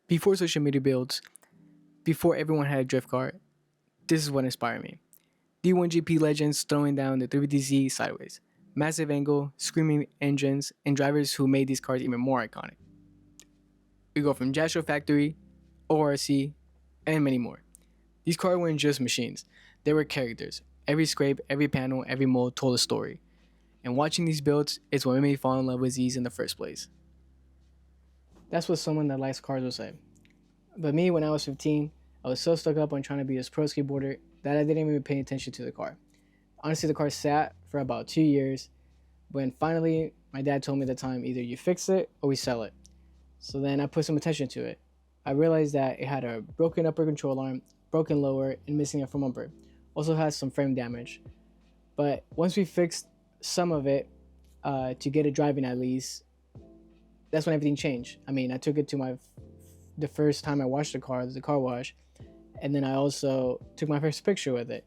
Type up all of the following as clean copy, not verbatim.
Before social media builds, before everyone had a drift car, this is what inspired me. D1GP legends throwing down the 350Z sideways, massive angle, screaming engines, and drivers who made these cars even more iconic. We go from Jastro Factory, ORC, and many more. These cars weren't just machines, they were characters. Every scrape, every panel, every mold told a story. And watching these builds is what made me fall in love with Z's in the first place. That's what someone that likes cars would say. But me, when I was 15, I was so stuck up on trying to be this pro skateboarder that I didn't even pay attention to the car. Honestly, the car sat for about 2 years when finally my dad told me at the time, either you fix it or we sell it. So then I put some attention to it. I realized that it had a broken upper control arm, broken lower, and missing a front bumper. Also has some frame damage. But once we fixed some of it, to get it driving at least, that's when everything changed. I mean, I took it to the first time I washed the car wash, and then I also took my first picture with it,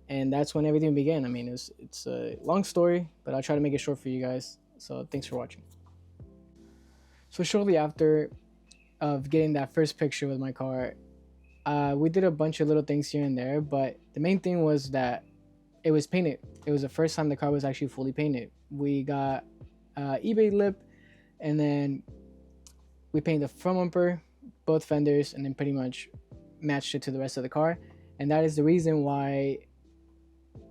and that's when everything began. I mean, it's a long story, but I'll try to make it short for you guys. So thanks for watching. So shortly after of getting that first picture with my car, we did a bunch of little things here and there, but the main thing was that it was painted. It was the first time the car was actually fully painted. We got eBay lip, and then we painted the front bumper, both fenders, and then pretty much matched it to the rest of the car. And that is the reason why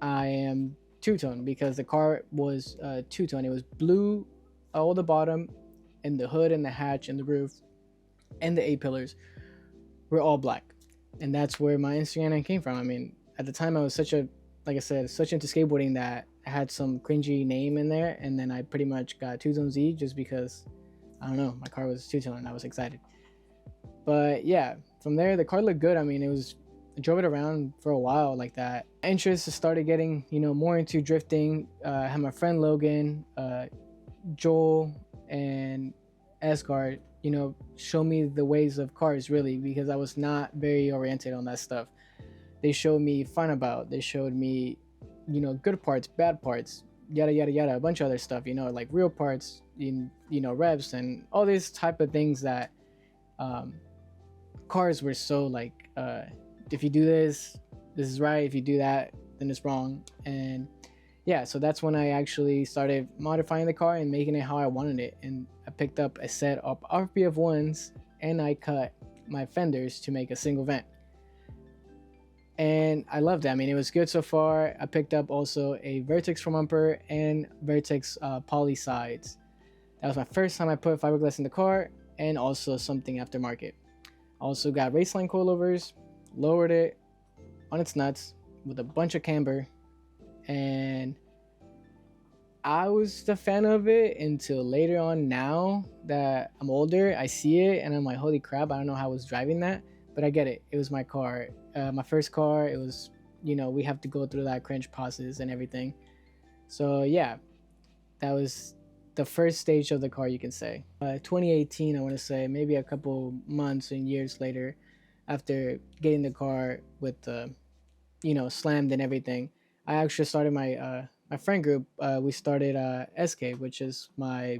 I am two-tone, because the car was two-tone. It was blue all the bottom, and the hood and the hatch and the roof and the A-pillars were all black. And that's where my Instagram came from. I mean, at the time I was like I said, such into skateboarding that I had some cringy name in there, and then I pretty much got two-tone Z just because, I don't know, my car was two-tone and I was excited. But yeah, from there the car looked good. I mean, I drove it around for a while like that. Interest started getting, more into drifting. I had my friend Logan, Joel, and Asgard, show me the ways of cars, really, because I was not very oriented on that stuff. They showed me fun about, they showed me, good parts, bad parts, yada yada yada, a bunch of other stuff, like real parts, reps and all these type of things that cars were so like, if you do this is right, if you do that, then it's wrong. And yeah, so that's when I actually started modifying the car and making it how I wanted it. And I picked up a set of RPF ones, and I cut my fenders to make a single vent. And I loved it. I mean, it was good so far. I picked up also a Vertex front bumper and Vertex poly sides. That was my first time I put fiberglass in the car, and also something aftermarket. Also got raceline coilovers, lowered it on its nuts with a bunch of camber, and I was the fan of it until later on. Now that I'm older, I see it and I'm like, holy crap, I don't know how I was driving that, but I get it. It was my car, my first car. It was, we have to go through that cringe process and everything. So yeah, that was the first stage of the car, you can say. 2018, I want to say, maybe a couple months and years later, after getting the car with the, slammed and everything, I actually started my friend group. We started SK, which is my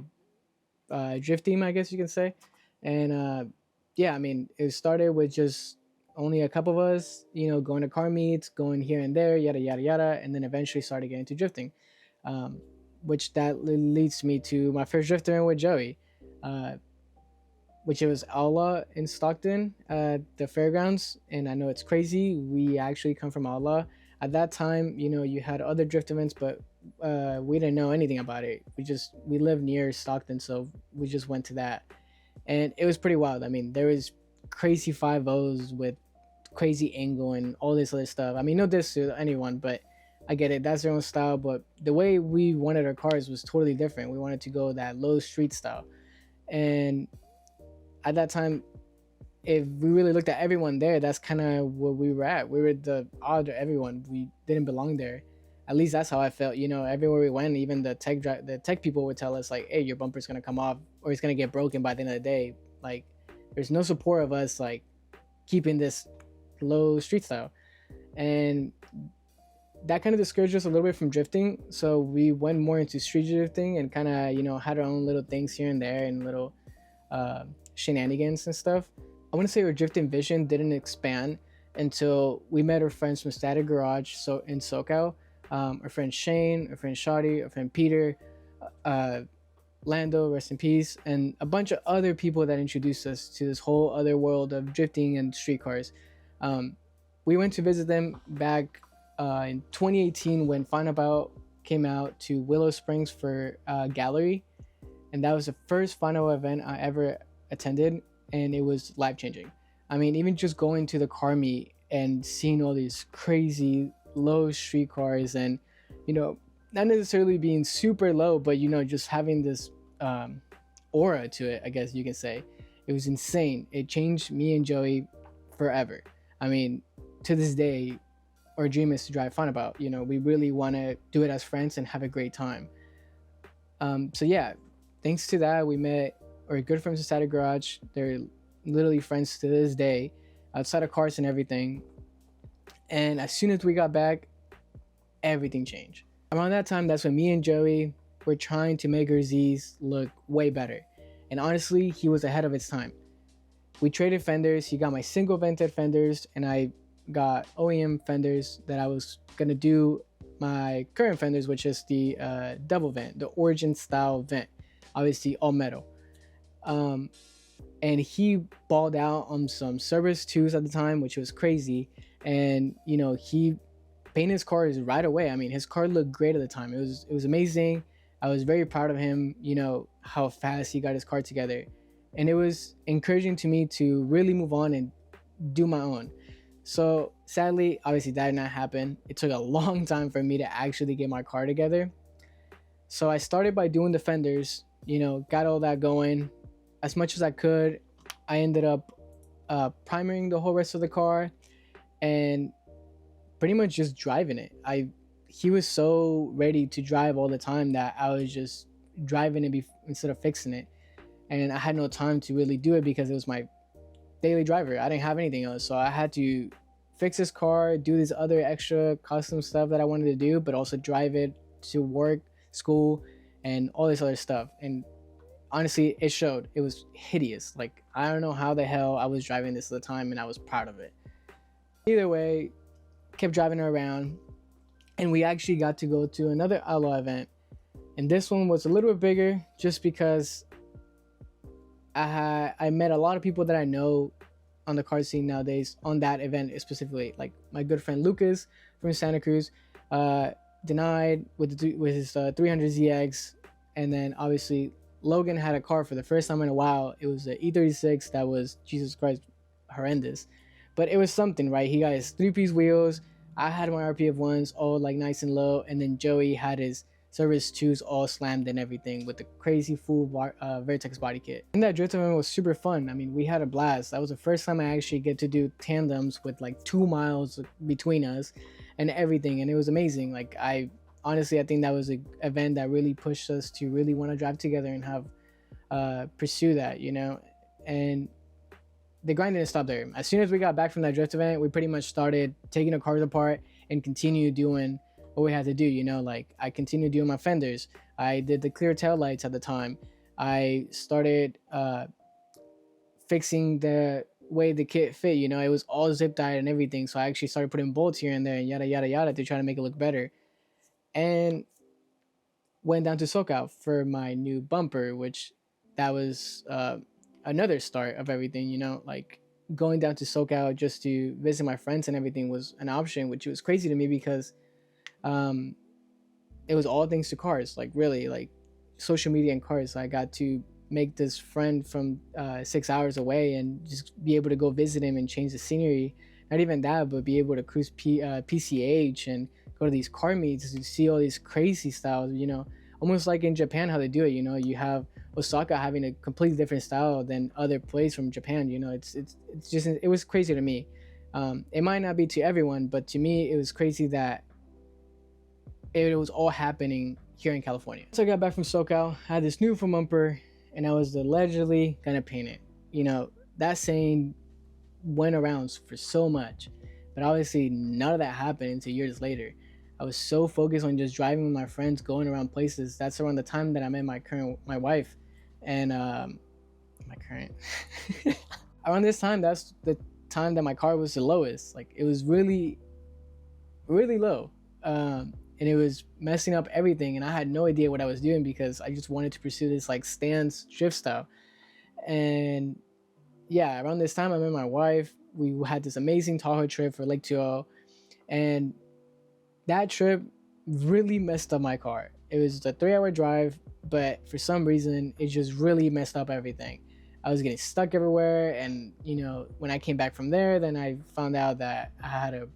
drift team, I guess you can say. And yeah, I mean, it started with just only a couple of us, going to car meets, going here and there, yada yada yada, and then eventually started getting to drifting, which that leads me to my first drifting with Joey, which it was Allah in Stockton at the fairgrounds. And I know it's crazy, we actually come from Allah. At that time, you had other drift events, but we didn't know anything about it. We lived near Stockton, so we just went to that, and it was pretty wild. I mean, there was crazy 5.0s with crazy angle and all this other stuff. I mean, no diss to anyone, but I get it, that's their own style. But the way we wanted our cars was totally different. We wanted to go that low street style, and at that time, if we really looked at everyone there, that's kind of where we were at. We were the odd of everyone. We didn't belong there. At least that's how I felt. Everywhere we went, even the tech people would tell us like, "Hey, your bumper's gonna come off, or it's gonna get broken by the end of the day." Like, there's no support of us like keeping this low street style, and that kind of discouraged us a little bit from drifting. So we went more into street drifting and kind of had our own little things here and there and little shenanigans and stuff. I want to say our drifting vision didn't expand until we met our friends from Static Garage, so in SoCal. Our friend Shane, our friend Shadi, our friend Peter, uh, Lando, rest in peace, and a bunch of other people that introduced us to this whole other world of drifting and street cars. Um, we went to visit them back in 2018 when Find About came out to Willow Springs for Gallery, and that was the first final event I ever attended, and it was life changing. I mean, even just going to the car meet and seeing all these crazy low street cars, and you know, not necessarily being super low, but just having this um, aura to it, I guess you can say. It was insane. It changed me and Joey forever. I mean, to this day, our dream is to drive Fun About. We really want to do it as friends and have a great time. So yeah, thanks to that, we met our good friends inside a garage. They're literally friends to this day, outside of cars and everything. And as soon as we got back, everything changed. Around that time, that's when me and Joey were trying to make our Z's look way better. And honestly, he was ahead of his time. We traded fenders. He got my single vented fenders, and I got OEM fenders that I was gonna do my current fenders, which is the double vent, the origin style vent, obviously all metal. Um, and he balled out on some Cerberus 2s at the time, which was crazy. And he painted his cars right away. I mean, his car looked great at the time. It was amazing. I was very proud of him. How fast he got his car together, and it was encouraging to me to really move on and do my own. So sadly, obviously, that did not happen. It took a long time for me to actually get my car together. So I started by doing the fenders. Got all that going as much as I could. I ended up primering the whole rest of the car and pretty much just driving it. He was so ready to drive all the time that I was just driving it instead of fixing it, and I had no time to really do it because it was my daily driver. I didn't have anything else, so I had to fix his car, do this other extra custom stuff that I wanted to do, but also drive it to work, school, and all this other stuff. And honestly, it showed. It was hideous. Like, I don't know how the hell I was driving this at the time, and I was proud of it. Either way, kept driving her around, and we actually got to go to another outlaw event, and this one was a little bit bigger just because I met a lot of people that I know on the car scene nowadays on that event specifically, like my good friend Lucas from Santa Cruz, Denied with his 300ZX, and then obviously Logan had a car for the first time in a while. It was the E36 that was, Jesus Christ, horrendous, but it was something, right? He got his 3-piece wheels. I had my RPF ones all like nice and low, and then Joey had his Cerberus 2s all slammed and everything with the crazy full Vertex body kit. And that drift event was super fun. I mean, we had a blast. That was the first time I actually get to do tandems with like 2 miles between us and everything, and it was amazing. Like, I think that was an event that really pushed us to really want to drive together and have pursue that, and the grind didn't stop there. As soon as we got back from that drift event, we pretty much started taking the cars apart and continued doing what we had to do. Like, I continued doing my fenders. I did the clear tail lights at the time. I started fixing the way the kit fit. It was all zip tied and everything. So I actually started putting bolts here and there and yada yada yada to try to make it look better. And went down to SoCal for my new bumper, which that was another start of everything. Like, going down to SoCal just to visit my friends and everything was an option, which was crazy to me because it was all thanks to cars. Like, really, like, social media and cars. I got to make this friend from 6 hours away and just be able to go visit him and change the scenery. Not even that, but be able to cruise PCH and go to these car meets to see all these crazy styles. Almost like in Japan how they do it. You have Osaka having a completely different style than other places from Japan. It's just, it was crazy to me. It might not be to everyone, but to me it was crazy that it was all happening here in California. So I got back from SoCal, I had this new front bumper, and I was allegedly gonna paint it. That saying went around for so much, but obviously none of that happened until years later. I was so focused on just driving with my friends, going around places. That's around the time that I met my wife, and my current around this time, that's the time that my car was the lowest. Like it was really, really low. And it was messing up everything. And I had no idea what I was doing because I just wanted to pursue this like stance drift style. And yeah, around this time, I met my wife. We had this amazing Tahoe trip for Lake Tahoe, and that trip really messed up my car. It was a 3 hour drive, but for some reason, it just really messed up everything. I was getting stuck everywhere, and when I came back from there, then I found out that I had a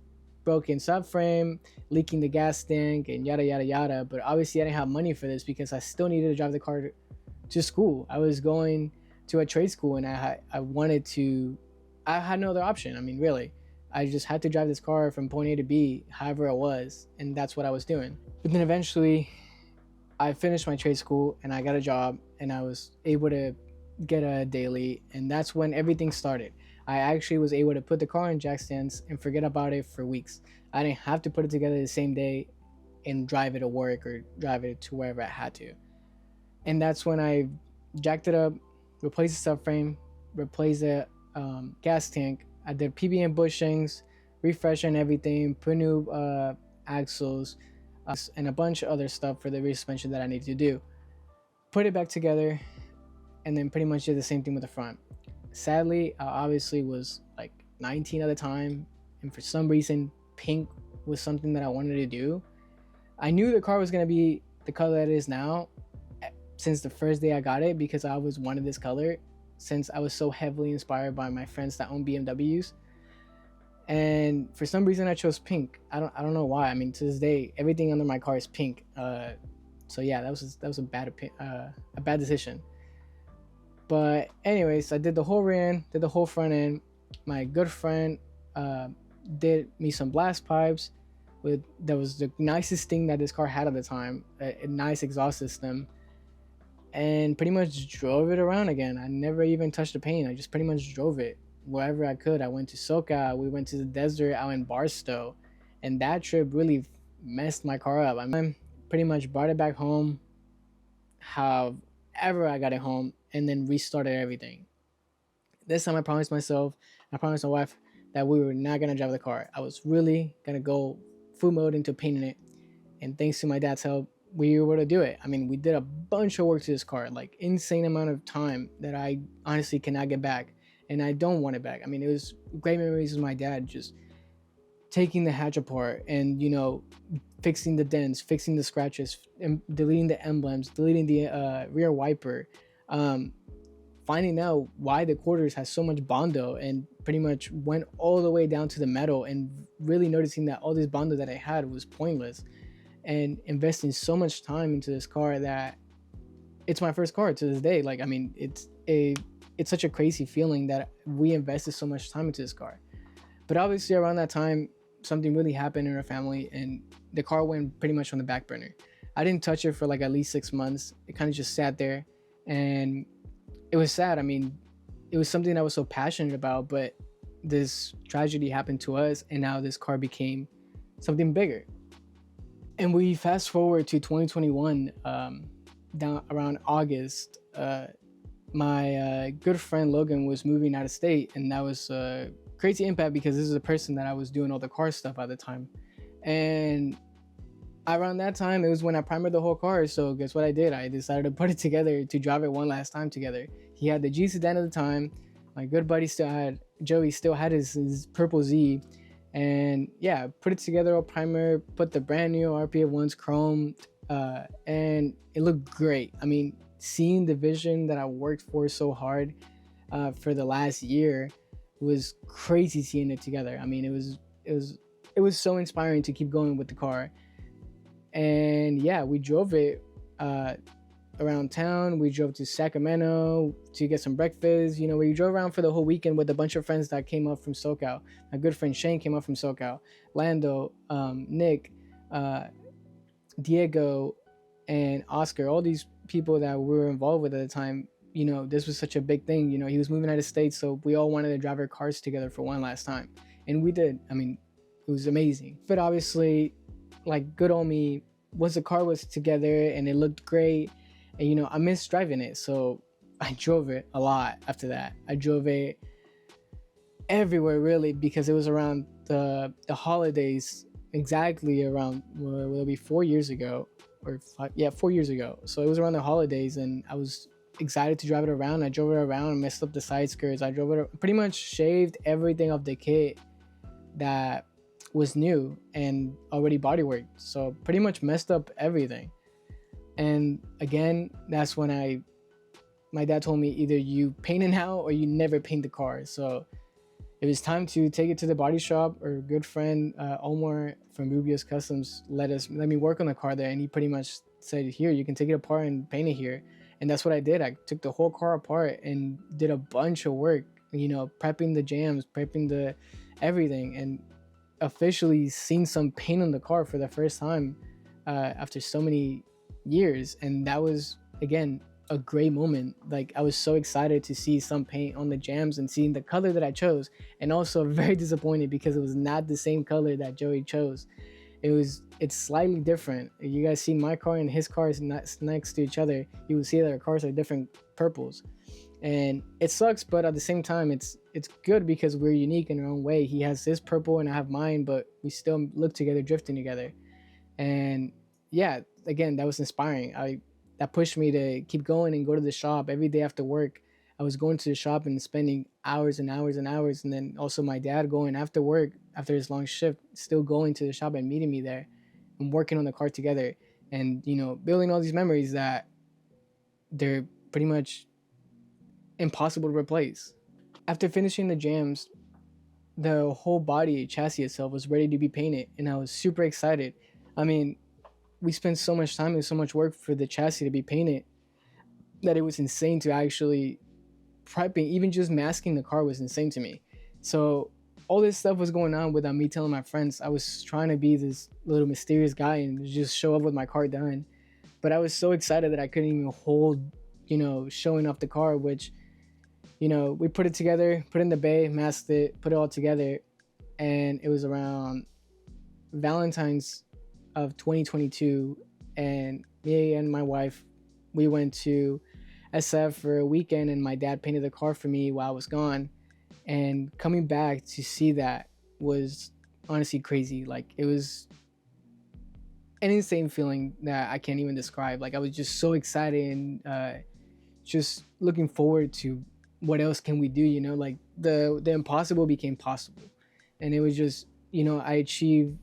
broken subframe, leaking the gas tank, and yada yada yada. But obviously, I didn't have money for this because I still needed to drive the car to school. I was going to a trade school, and I wanted to. I had no other option. I mean, really, I just had to drive this car from point A to B, however it was, and that's what I was doing. But then eventually, I finished my trade school and I got a job, and I was able to get a daily, and that's when everything started. I actually was able to put the car in jack stands and forget about it for weeks. I didn't have to put it together the same day and drive it to work or drive it to wherever I had to. And that's when I jacked it up, replaced the subframe, replaced the gas tank. I did PBM bushings, refreshing everything, put new axles, and a bunch of other stuff for the rear suspension that I needed to do. Put it back together, and then pretty much did the same thing with the front. Sadly, I obviously was like 19 at the time, and for some reason, pink was something that I wanted to do. I knew the car was going to be the color that it is now since the first day I got it, because I always wanted this color since I was so heavily inspired by my friends that own BMWs. And for some reason I chose pink. I don't know why. I mean, to this day, everything under my car is pink. So yeah, that was a bad decision. But anyways, I did the whole rear end, did the whole front end. My good friend did me some blast pipes. That was the nicest thing that this car had at the time, a nice exhaust system, and pretty much drove it around again. I never even touched the paint. I just pretty much drove it wherever I could. I went to SoCal. We went to the desert out in Barstow, and that trip really messed my car up. I pretty much brought it back home, however I got it home, and then restarted everything. This time I promised myself, I promised my wife that we were not gonna drive the car. I was really gonna go full mode into painting it, and thanks to my dad's help, we were able to do it. I mean, we did a bunch of work to this car, like insane amount of time that I honestly cannot get back, and I don't want it back. I mean, it was great memories with my dad, just taking the hatch apart and fixing the dents, fixing the scratches, and deleting the emblems, deleting the rear wiper, finding out why the quarters has so much Bondo, and pretty much went all the way down to the metal, and really noticing that all this Bondo that I had was pointless, and investing so much time into this car that it's my first car to this day. Like, I mean, it's such a crazy feeling that we invested so much time into this car. But obviously around that time, something really happened in our family, and the car went pretty much on the back burner. I didn't touch it for like at least 6 months. It kind of just sat there, and it was sad. I mean, it was something I was so passionate about, but this tragedy happened to us, and now this car became something bigger. And we fast forward to 2021, down around August. My good friend Logan was moving out of state, and that was a crazy impact because this is a person that I was doing all the car stuff at the time. And around that time, it was when I primered the whole car. So guess what I did? I decided to put it together to drive it one last time together. He had the G sedan at the time. My good buddy Joey still had his purple Z. And yeah, put it together, all primer, put the brand new RPF ones chrome, and it looked great. I mean, seeing the vision that I worked for so hard for the last year was crazy seeing it together. I mean, it was so inspiring to keep going with the car. And yeah, we drove it around town. We drove to Sacramento to get some breakfast. We drove around for the whole weekend with a bunch of friends that came up from SoCal. My good friend Shane came up from SoCal. Lando, Nick, Diego, and Oscar, all these people that we were involved with at the time. This was such a big thing. He was moving out of state, so we all wanted to drive our cars together for one last time. And we did. I mean, it was amazing. But obviously, like good old me, once the car was together and it looked great, and I missed driving it, so I drove it a lot after that. I drove it everywhere really, because it was around the holidays, exactly around, well, it'll be 4 years ago, or five, yeah, 4 years ago. So it was around the holidays, and I was excited to drive it around. I drove it around and messed up the side skirts. I drove it, pretty much shaved everything of the kit that was new and already bodyworked. So pretty much messed up everything. And again, that's when I my dad told me, either you paint it now or you never paint the car. So it was time to take it to the body shop. Our good friend Omar from Rubio's Customs let me work on the car there, and he pretty much said, "Here, you can take it apart and paint it here." And that's what I did. I took the whole car apart and did a bunch of work. Prepping the jams, prepping the everything, and officially seen some paint on the car for the first time after so many years. And that was, again, a great moment. Like, I was so excited to see some paint on the jams and seeing the color that I chose, and also very disappointed because it was not the same color that Joey chose. It's slightly different. You guys see my car and his car is not next to each other, you will see that our cars are different purples, and it sucks. But at the same time, it's good because we're unique in our own way. He has his purple and I have mine, but we still look together, drifting together. And yeah, again, that was inspiring. I That pushed me to keep going and go to the shop every day after work. I was going to the shop and spending hours and hours and hours, and then also my dad going after work, after his long shift, still going to the shop and meeting me there and working on the car together, and building all these memories that they're pretty much impossible to replace. After finishing the jams, the whole body chassis itself was ready to be painted, and I was super excited. I mean, we spent so much time and so much work for the chassis to be painted that it was insane to actually prepping. Even just masking the car was insane to me. So all this stuff was going on without me telling my friends. I was trying to be this little mysterious guy and just show up with my car done. But I was so excited that I couldn't even hold, showing off the car, which, we put it together, put it in the bay, masked it, put it all together. And it was around Valentine's of 2022. And me and my wife, we went to SF for a weekend, and my dad painted the car for me while I was gone. And coming back to see that was honestly crazy. Like, it was an insane feeling that I can't even describe. Like, I was just so excited, and just looking forward to what else can we do. Like, the impossible became possible, and it was just, I achieved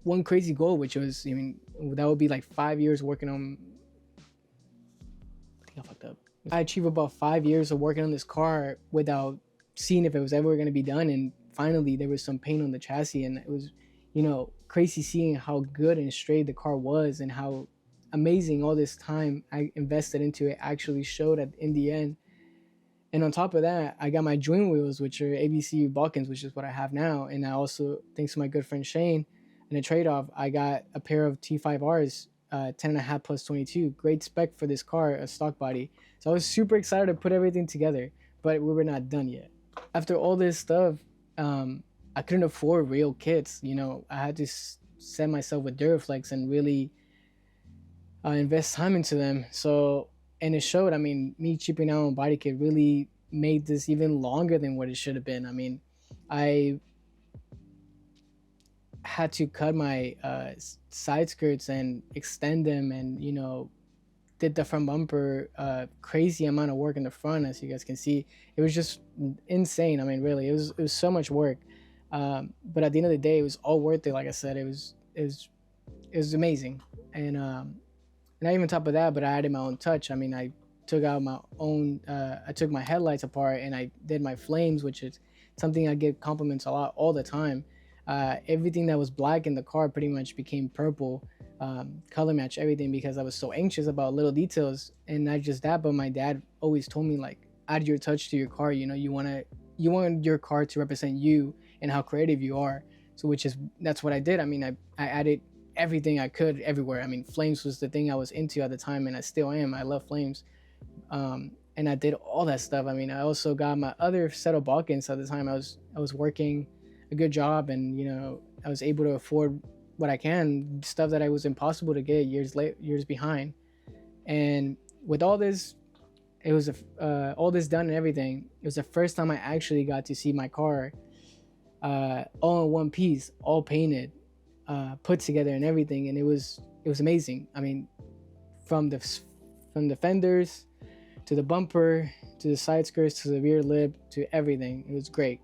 one crazy goal, which was, that would be like 5 years working on. I think I fucked up. I achieved about 5 years of working on this car without seeing if it was ever going to be done. And finally, there was some paint on the chassis, and it was, crazy seeing how good and straight the car was, and how amazing all this time I invested into it actually showed in the end. And on top of that, I got my dream wheels, which are ABC Balkans, which is what I have now. And I also, thanks to my good friend Shane, in a trade-off, I got a pair of T5Rs, 10.5 plus 22. Great spec for this car, a stock body. So I was super excited to put everything together, but we were not done yet. After all this stuff, I couldn't afford real kits. I had to set myself with Duraflex and really invest time into them. So, and it showed. I mean, me chipping out on body kit really made this even longer than what it should have been. I mean, I had to cut my side skirts and extend them, and did the front bumper, crazy amount of work in the front. As you guys can see, it was just insane. I mean, really, it was so much work, but at the end of the day, it was all worth it. Like I said, it was amazing. And not even top of that, but I added my own touch. I mean, I took out my own, I took my headlights apart, and I did my flames, which is something I get compliments a lot all the time. Everything that was black in the car pretty much became purple, color match everything, because I was so anxious about little details. And not just that, but my dad always told me, like, add your touch to your car. You want your car to represent you and how creative you are. So that's what I did. I mean, I added everything I could everywhere. I mean, flames was the thing I was into at the time, and I still am. I love flames. And I did all that stuff. I mean, I also got my other set of Balkans at the time. I was working a good job, and I was able to afford what I can, stuff that I was impossible to get years behind. And with all this it was all this done and everything. It was the first time I actually got to see my car all in one piece, all painted, put together and everything, and it was amazing. I mean, from the fenders to the bumper to the side skirts to the rear lip to everything, it was great.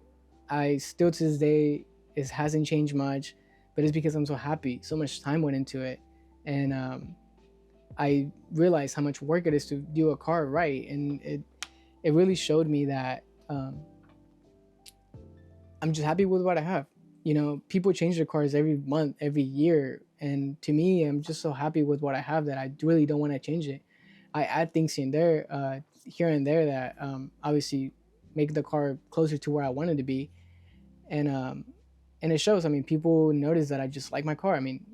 I still to this day, it hasn't changed much, but it's because I'm so happy. So much time went into it, and I realized how much work it is to do a car right, and it really showed me that I'm just happy with what I have. You know, people change their cars every month, every year, and to me, I'm just so happy with what I have that I really don't want to change it. I add things in there, here and there that obviously make the car closer to where I want it to be, and and it shows. I mean, people notice that I just like my car. I mean,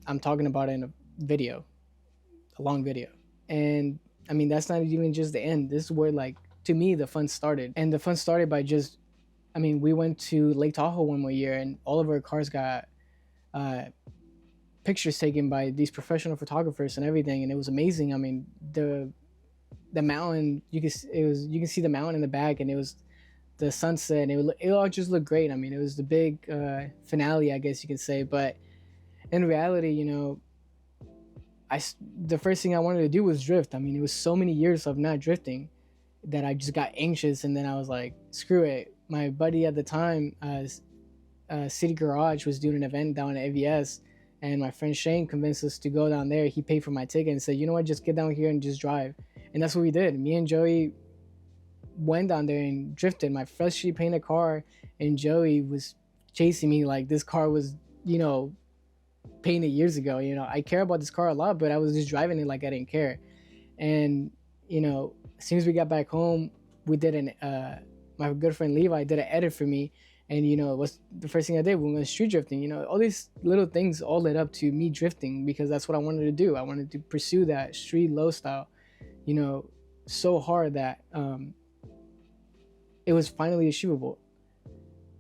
I'm talking about it in a video, a long video, and I mean that's not even just the end. This is where, like, to me, the fun started, and the fun started by just, I mean, we went to Lake Tahoe one more year, and all of our cars got uh, pictures taken by these professional photographers and everything, and it was amazing. I mean, the mountain, you can see the mountain in the back, and it was the sunset, and it all just looked great. I mean, it was the big finale, I guess you could say. But in reality, you know, the first thing I wanted to do was drift. I mean, it was so many years of not drifting that I just got anxious, and then I was like, screw it. My buddy at the time, City Garage, was doing an event down at AVS, and my friend Shane convinced us to go down there. He paid for my ticket and said, you know what, just get down here and just drive. And that's what we did. Me and Joey went down there and drifted my freshly painted car, and Joey was chasing me like this car was, you know, painted years ago. You know, I care about this car a lot, but I was just driving it like I didn't care. And, you know, as soon as we got back home, we did my good friend Levi did an edit for me, and you know, it was the first thing I did when we went street drifting. You know, all these little things all led up to me drifting because that's what I wanted to do. I wanted to pursue that street low style, you know, so hard that it was finally achievable.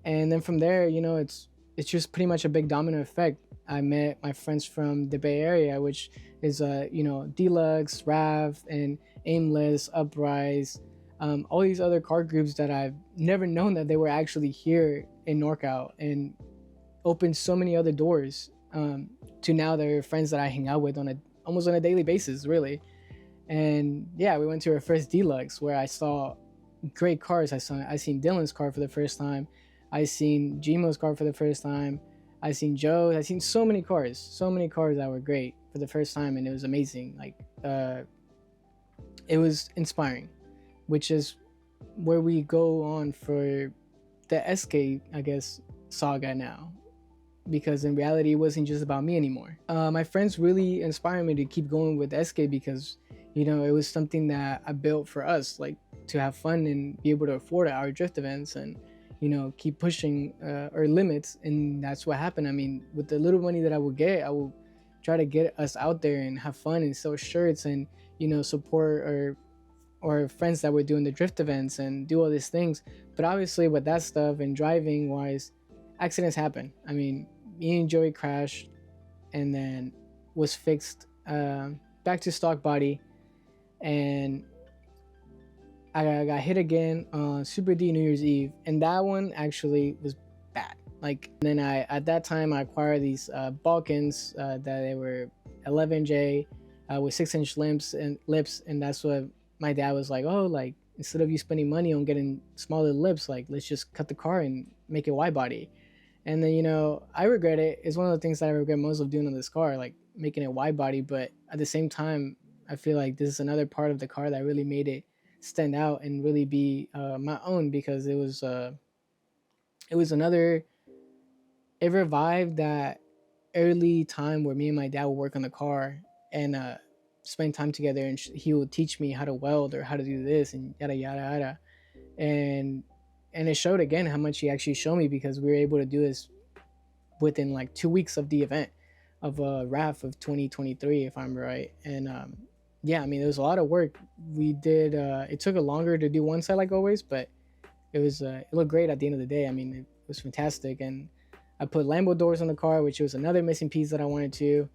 And then from there, you know, it's just pretty much a big domino effect. I met my friends from the Bay Area, which is you know, Deluxe, Rav, and Aimless, Uprise, all these other car groups that I've never known that they were actually here in NorCal, and opened so many other doors to now they're friends that I hang out with on almost on a daily basis, really. And yeah, we went to our first Deluxe where I saw great cars. I seen Dylan's car for the first time. I seen Gmo's car for the first time. I seen Joe. I seen so many cars that were great for the first time, and it was amazing. Like it was inspiring, which is where we go on for the SK, I guess, saga now, because in reality, it wasn't just about me anymore. My friends really inspired me to keep going with SK because, you know, it was something that I built for us, like to have fun and be able to afford our drift events and, you know, keep pushing our limits. And that's what happened. I mean, with the little money that I would get, I will try to get us out there and have fun and sell shirts and, you know, support or friends that were doing the drift events and do all these things. But obviously with that stuff and driving wise, accidents happen. I mean, me and Joey crashed and then was fixed back to stock body, and I got hit again on Super D New Year's Eve, and that one actually was bad. Like, and then at that time I acquired these Balkans that they were 11J with 6-inch lips, and that's what my dad was like, oh, like, instead of you spending money on getting smaller lips, like, let's just cut the car and make it wide body. And then, you know, I regret it. It's one of the things that I regret most of doing on this car, like making it wide body. But at the same time, I feel like this is another part of the car that really made it stand out and really be my own, because it was another, it revived that early time where me and my dad would work on the car and spend time together, and he would teach me how to weld or how to do this and yada yada yada. And it showed again how much he actually showed me, because we were able to do this within like 2 weeks of the event of RAF of 2023, if I'm right. And yeah, I mean, there was a lot of work we did. It took a longer to do one side, like always, but it looked great at the end of the day. I mean, it was fantastic. And I put Lambo doors on the car, which was another missing piece that I wanted to.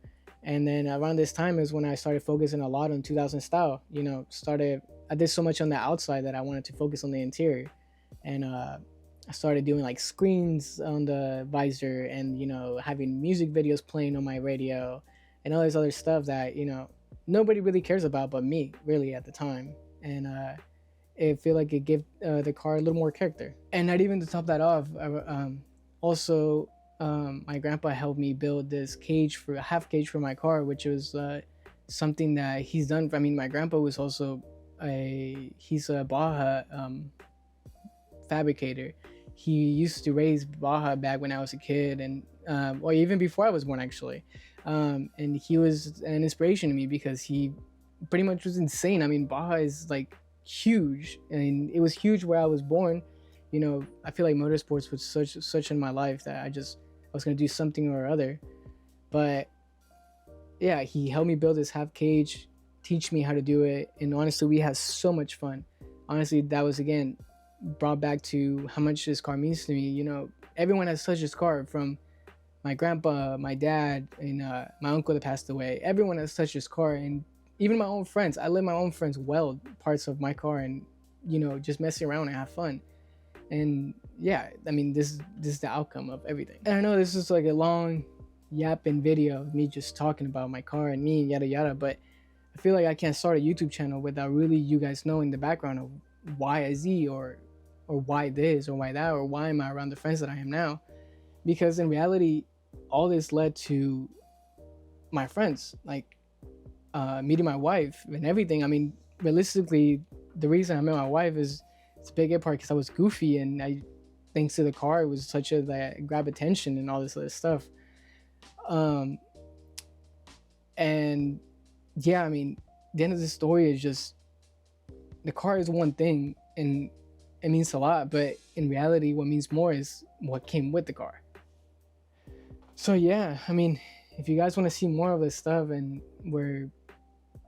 And then around this time is when I started focusing a lot on 2000 style. I did so much on the outside that I wanted to focus on the interior. And I started doing like screens on the visor, and having music videos playing on my radio, and all this other stuff that nobody really cares about but me, really, at the time. And it feel like it gave the car a little more character. And not even to top that off, also my grandpa helped me build this cage for a half cage for my car, which was something that he's done. I mean, my grandpa was also he's a Baja fabricator. He used to raise Baja back when I was a kid, and or even before I was born, actually. And he was an inspiration to me because he pretty much was insane. I mean, Baja is like huge, and it was huge where I was born. I feel like motorsports was such in my life that I was gonna do something or other. But yeah, he helped me build this half cage, teach me how to do it, and honestly, we had so much fun. Honestly, that was again brought back to how much this car means to me. Everyone has touched this car, from my grandpa, my dad, and my uncle that passed away. Everyone has touched this car, and even my own friends. I let my own friends weld parts of my car, and just messing around and have fun. And yeah, I mean, this is the outcome of everything. And I know this is like a long yapping video of me just talking about my car and me, yada yada, but I feel like I can't start a YouTube channel without really you guys knowing the background of why I Z, or why this or why that, or why am I around the friends that I am now. Because in reality, all this led to my friends, like meeting my wife and everything. I mean, realistically, the reason I met my wife is it's a big part because I was goofy, and thanks to the car, it was such a that grab attention and all this other stuff. And yeah, I mean, the end of the story is just the car is one thing, and it means a lot, but in reality, what means more is what came with the car. So yeah, I mean, if you guys want to see more of this stuff and where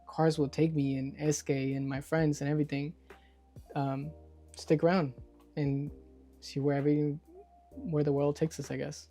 cars will take me, and SK and my friends and everything, stick around and see where the world takes us, I guess.